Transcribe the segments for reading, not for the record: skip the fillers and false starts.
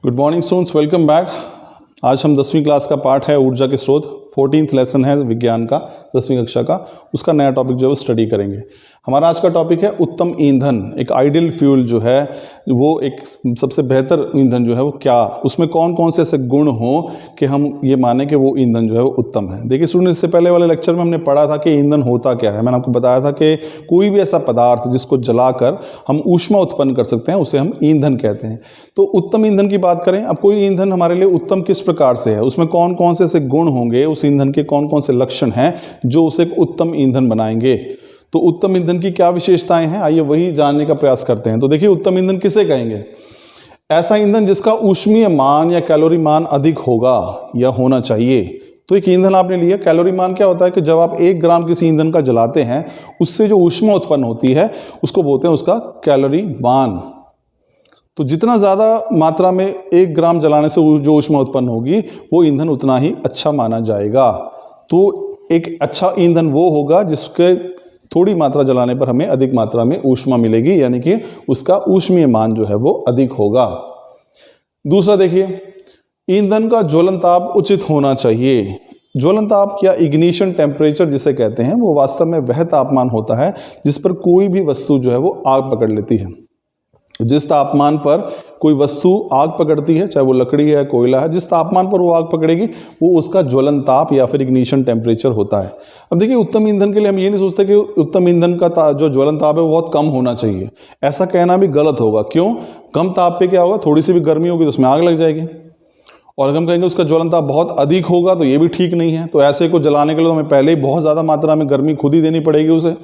Good morning students, welcome back. आज हम 10वीं क्लास का पार्ट है ऊर्जा के स्रोत, 14th लेसन है विज्ञान का, 10वीं कक्षा का। उसका नया टॉपिक जो है वो स्टडी करेंगे। हमारा आज का टॉपिक है उत्तम ईंधन। एक आइडियल फ्यूल जो है वो एक सबसे बेहतर ईंधन जो है वो क्या, उसमें कौन कौन से ऐसे गुण हों कि हम ये माने कि वो ईंधन जो है वो उत्तम है। देखिए स्टूडेंट, इससे पहले वाले लेक्चर में हमने पढ़ा था कि ईंधन होता क्या है। मैंने आपको बताया था कि कोई भी ऐसा पदार्थ जिसको जलाकर हम ऊष्मा उत्पन्न कर सकते हैं उसे हम ईंधन कहते हैं। तो उत्तम ईंधन की बात करें, अब कोई ईंधन हमारे लिए उत्तम किस प्रकार से है, उसमें कौन कौन से ऐसे गुण होंगे, उस ईंधन के कौन कौन से लक्षण हैं जो उसे एक उत्तम ईंधन बनाएंगे। तो उत्तम ईंधन की क्या विशेषताएं हैं, आइए वही जानने का प्रयास करते हैं। तो देखिए, उत्तम ईंधन किसे कहेंगे? ऐसा ईंधन जिसका ऊष्मीय मान या कैलोरी मान अधिक होगा या होना चाहिए। तो एक ईंधन आपने लिया, कैलोरी मान क्या होता है कि जब आप 1 ग्राम किसी ईंधन का जलाते हैं उससे जो ऊष्मा उत्पन्न होती है उसको बोलते हैं उसका कैलोरी मान। तो जितना ज़्यादा मात्रा में 1 ग्राम जलाने से जो ऊष्मा उत्पन्न होगी वो ईंधन उतना ही अच्छा माना जाएगा। तो एक अच्छा ईंधन वो होगा जिसके थोड़ी मात्रा जलाने पर हमें अधिक मात्रा में ऊष्मा मिलेगी, यानी कि उसका ऊष्मीय मान जो है वो अधिक होगा। दूसरा देखिए, ईंधन का ज्वलनताप उचित होना चाहिए। ज्वलनताप या इग्निशन टेम्परेचर जिसे कहते हैं वो वास्तव में वह तापमान होता है जिस पर कोई भी वस्तु जो है वो आग पकड़ लेती है। जिस तापमान पर कोई वस्तु आग पकड़ती है, चाहे वो लकड़ी है, कोयला है, जिस तापमान पर वो आग पकड़ेगी वो उसका ज्वलनताप या फिर इग्निशन टेम्परेचर होता है। अब देखिए, उत्तम ईंधन के लिए हम ये नहीं सोचते कि उत्तम ईंधन का जो ज्वलनताप है वो बहुत कम होना चाहिए। ऐसा कहना भी गलत होगा। क्यों? कम ताप पे क्या होगा, थोड़ी सी भी गर्मी होगी तो उसमें आग लग जाएगी। और अगर हम कहेंगे उसका ज्वलनताप बहुत अधिक होगा तो ये भी ठीक नहीं है। तो ऐसे को जलाने के लिए हमें पहले ही बहुत ज़्यादा मात्रा में गर्मी खुद ही देनी पड़ेगी उसे।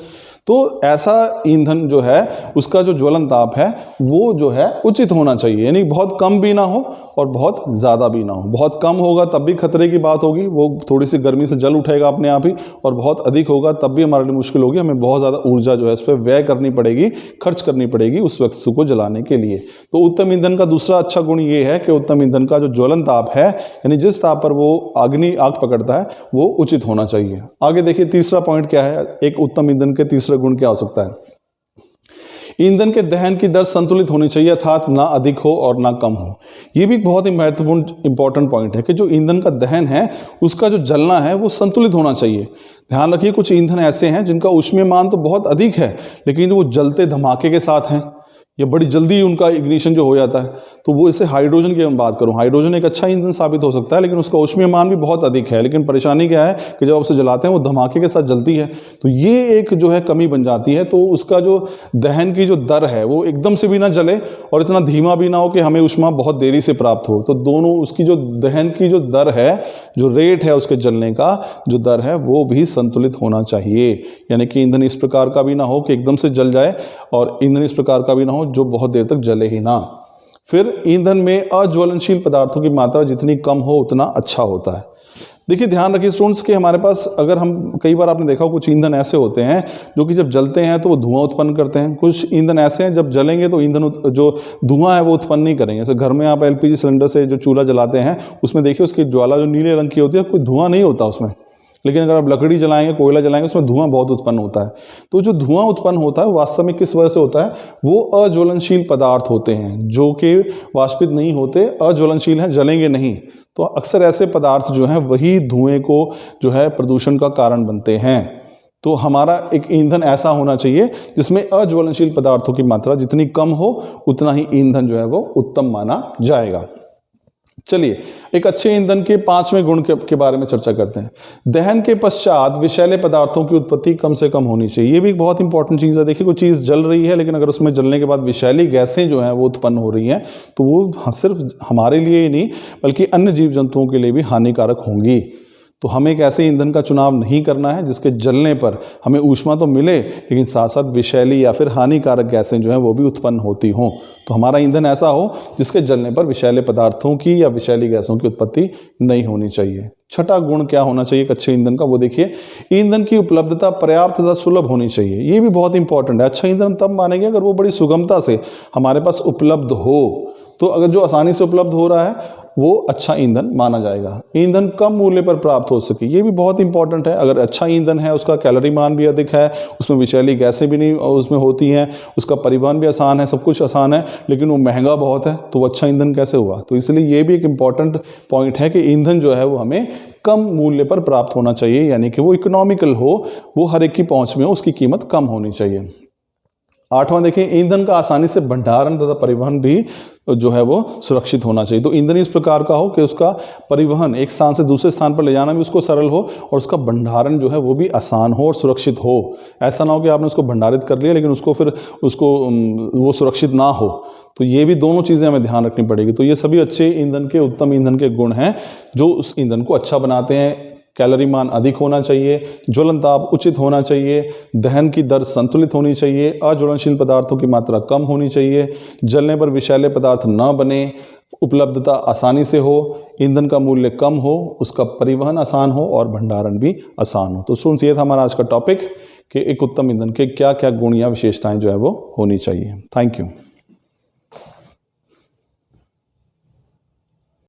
तो ऐसा ईंधन जो है उसका जो ज्वलनताप है वो जो है उचित होना चाहिए, यानी बहुत कम भी ना हो और बहुत ज़्यादा भी ना हो। बहुत कम होगा तब भी खतरे की बात होगी, वो थोड़ी सी गर्मी से जल उठेगा अपने आप ही, और बहुत अधिक होगा तब भी हमारे लिए मुश्किल होगी, हमें बहुत ज़्यादा ऊर्जा जो है इस पर व्यय करनी पड़ेगी, खर्च करनी पड़ेगी उस वस्तु को जलाने के लिए। तो उत्तम ईंधन का दूसरा अच्छा गुण ये है कि उत्तम ईंधन का जो ज्वलनताप है, यानी जिस ताप पर वो आग पकड़ता है वो उचित होना चाहिए। आगे देखिए, तीसरा पॉइंट क्या है, एक उत्तम ईंधन के तीसरा गुण क्या हो सकता है? ईंधन के दहन की दर संतुलित होनी चाहिए, अर्थात ना अधिक हो और ना कम हो। यह भी बहुत ही महत्वपूर्ण इंपॉर्टेंट पॉइंट है कि जो ईंधन का दहन है उसका जो जलना है वो संतुलित होना चाहिए। ध्यान रखिए, कुछ ईंधन ऐसे हैं जिनका ऊष्मीय मान तो बहुत अधिक है लेकिन वो जलते धमाके के साथ हैं, या बड़ी जल्दी उनका इग्निशन जो हो जाता है। तो वो इससे हाइड्रोजन की हम बात करूं, हाइड्रोजन एक अच्छा ईंधन साबित हो सकता है लेकिन उसका ऊष्मीय मान भी बहुत अधिक है। लेकिन परेशानी क्या है कि जब आप उसे जलाते हैं वो धमाके के साथ जलती है, तो ये एक जो है कमी बन जाती है। तो उसका जो दहन की जो दर है वो एकदम से भी ना जले और इतना धीमा भी ना हो कि हमें ऊष्मा बहुत देरी से प्राप्त हो। तो दोनों, उसकी जो दहन की जो दर है, जो रेट है उसके जलने का जो दर है वो भी संतुलित होना चाहिए। यानी कि ईंधन इस प्रकार का भी ना हो कि एकदम से जल जाए और ईंधन इस प्रकार का भी ना हो जो बहुत देर तक जले ही ना। फिर ईंधन में अज्वलनशील पदार्थों की मात्रा जितनी कम हो उतना अच्छा होता है। देखिए, ध्यान रखिए स्टूडेंट्स कि हमारे पास, अगर हम, कई बार आपने देखा कुछ ईंधन ऐसे होते हैं जो कि जब जलते हैं तो वो धुआं उत्पन्न करते हैं। कुछ ईंधन ऐसे हैं जब जलेंगे तो ईंधन जो धुआं है वो उत्पन्न नहीं करेंगे। जैसे घर में आप एलपीजी सिलेंडर से जो चूल्हा जलाते हैं उसमें देखिए उसकी ज्वाला जो नीले रंग की होती है, कोई धुआं नहीं होता उसमें। लेकिन अगर आप लकड़ी जलाएंगे, कोयला जलाएंगे, उसमें धुआं बहुत उत्पन्न होता है। तो जो धुआं उत्पन्न होता है वास्तव में किस वजह से होता है? वो अज्वलनशील पदार्थ होते हैं जो कि वाष्पित नहीं होते, अज्वलनशील हैं, जलेंगे नहीं। तो अक्सर ऐसे पदार्थ जो हैं वही धुएं को जो है प्रदूषण का कारण बनते हैं। तो हमारा एक ईंधन ऐसा होना चाहिए जिसमें अज्वलनशील पदार्थों की मात्रा जितनी कम हो उतना ही ईंधन जो है वो उत्तम माना जाएगा। चलिए, एक अच्छे ईंधन के 5वें गुण के बारे में चर्चा करते हैं। दहन के पश्चात विषैले पदार्थों की उत्पत्ति कम से कम होनी चाहिए। ये भी एक बहुत इंपॉर्टेंट चीज़ है। देखिए, कोई चीज़ जल रही है लेकिन अगर उसमें जलने के बाद विषैली गैसें जो हैं वो उत्पन्न हो रही हैं तो वो सिर्फ हमारे लिए ही नहीं बल्कि अन्य जीव जंतुओं के लिए भी हानिकारक होंगी। तो हमें एक ऐसे ईंधन का चुनाव नहीं करना है जिसके जलने पर हमें ऊष्मा तो मिले लेकिन साथ साथ विषैली या फिर हानिकारक गैसें जो हैं वो भी उत्पन्न होती हों। तो हमारा ईंधन ऐसा हो जिसके जलने पर विषैले पदार्थों की या विषैली गैसों की उत्पत्ति नहीं होनी चाहिए। छठा गुण क्या होना चाहिए एक अच्छे ईंधन का, वो देखिए, ईंधन की उपलब्धता पर्याप्त तथा सुलभ होनी चाहिए। ये भी बहुत इंपॉर्टेंट है। अच्छा ईंधन तब मानेंगे अगर वो बड़ी सुगमता से हमारे पास उपलब्ध हो। तो अगर जो आसानी से उपलब्ध हो रहा है वो अच्छा ईंधन माना जाएगा। ईंधन कम मूल्य पर प्राप्त हो सके, ये भी बहुत इंपॉर्टेंट है। अगर अच्छा ईंधन है, उसका कैलोरी मान भी अधिक है, उसमें विषैली गैसें भी नहीं उसमें होती हैं, उसका परिवहन भी आसान है, सब कुछ आसान है, लेकिन वो महंगा बहुत है, तो वो अच्छा ईंधन कैसे हुआ? तो इसलिए ये भी एक इंपॉर्टेंट पॉइंट है कि ईंधन जो है वो हमें कम मूल्य पर प्राप्त होना चाहिए, यानी कि वो इकोनॉमिकल हो, वो हर एक की पहुंच में हो, उसकी कीमत कम होनी चाहिए। 8वां देखिए, ईंधन का आसानी से भंडारण तथा परिवहन भी जो है वो सुरक्षित होना चाहिए। तो ईंधन इस प्रकार का हो कि उसका परिवहन एक स्थान से दूसरे स्थान पर ले जाना भी उसको सरल हो और उसका भंडारण जो है वो भी आसान हो और सुरक्षित हो। ऐसा ना हो कि आपने उसको भंडारित कर लिया लेकिन उसको वो सुरक्षित ना हो। तो ये भी दोनों चीज़ें हमें ध्यान रखनी पड़ेगी। तो ये सभी अच्छे ईंधन के, उत्तम ईंधन के गुण हैं जो उस ईंधन को अच्छा बनाते हैं। कैलोरी मान अधिक होना चाहिए, ज्वलन ताप उचित होना चाहिए, दहन की दर संतुलित होनी चाहिए, अज्वलनशील पदार्थों की मात्रा कम होनी चाहिए, जलने पर विषैले पदार्थ न बने, उपलब्धता आसानी से हो, ईंधन का मूल्य कम हो, उसका परिवहन आसान हो और भंडारण भी आसान हो। तो स्टूडेंट्स, ये था हमारा आज का टॉपिक कि एक उत्तम ईंधन के क्या क्या गुण या विशेषताएं जो है वो होनी चाहिए। Thank you.